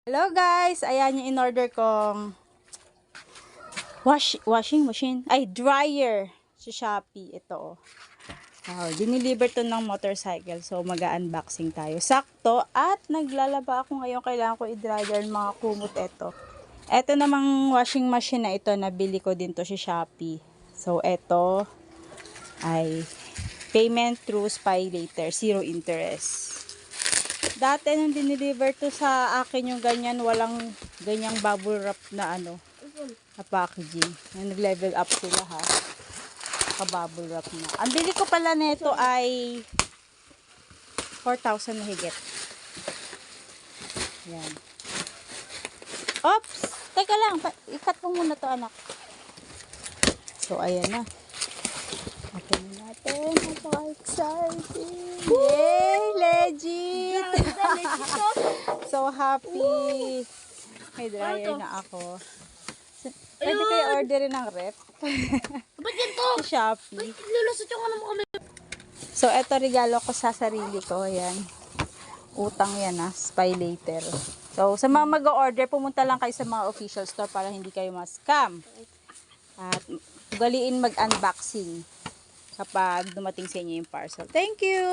Hello guys, ayan yung in-order kong washing machine, ay dryer sa Shopee. Ito diniliver to ng motorcycle, so mag-unboxing tayo. Sakto at naglalaba ako ngayon, kailangan ko i-dryer mga kumot. Ito namang washing machine na ito, nabili ko din to sa Shopee. So ito ay payment through SpyLater, 0 interest. Dati nung diniliver to sa akin yung ganyan, walang ganyang bubble wrap na na packaging. Nag-level up sila ha. Naka-bubble wrap na. Ang bili ko pala nito ay 4,000 na higit. Yan. Oops! Teka lang, ikat mo muna to anak. So ayan na. Open natin. Napaka-exciting. Yay! Legit! So happy. May dryer na ako. Pwede kayo orderin ng rep. Ba't yan to? Sa Shopee. Lulusot yung ano mo kami. So eto regalo ko sa sarili ko. Ayan. Utang yan SpyLater. So sa mga mag-order, pumunta lang kayo sa mga official store para hindi kayo ma-scam. At ugaliin mag-unboxing kapag dumating sa inyo yung parcel. Thank you!